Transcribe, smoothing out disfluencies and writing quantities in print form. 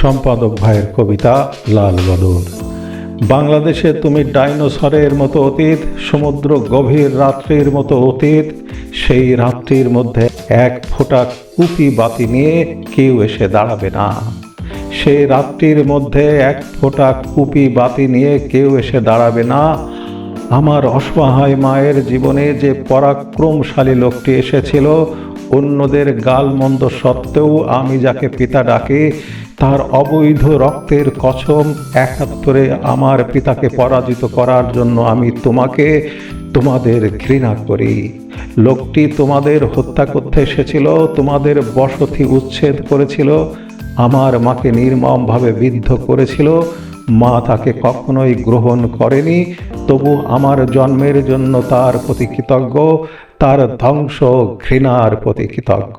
সম্পাদক ভাইয়ের কবিতা লাল বদর। বাংলাদেশে তুমি ডাইনোসরের মতো অতীত, সমুদ্র গভীর রাত্রির মতো অতীত। সেই রাত্রির মধ্যে এক ফোঁটা কুপি বাতি নিয়ে কেউ এসে দাঁড়াবে না। সেই রাত্রির মধ্যে এক ফোঁটা কুপি বাতি নিয়ে কেউ এসে দাঁড়াবে না। আমার অসহায় মায়ের জীবনে যে পরাক্রমশালী লোকটি এসেছিল, অন্যদের গালমন্দ সত্ত্বেও আমি যাকে পিতা ডাকি, তার অবৈধ রক্তের কসম, ৭১ আমার পিতাকে পরাজিত করার জন্য আমি তোমাদের ঘৃণা করি। লোকটি তোমাদের হত্যা করতে এসেছিল, তোমাদের বসতি উচ্ছেদ করেছিল, আমার মাকে নির্মমভাবে বিদ্ধ করেছিল। মা তাকে কখনোই গ্রহণ করেনি, তবু আমার জন্মের জন্য তার প্রতি কৃতজ্ঞ, তার ধ্বংস ঘৃণার প্রতি কৃতজ্ঞ।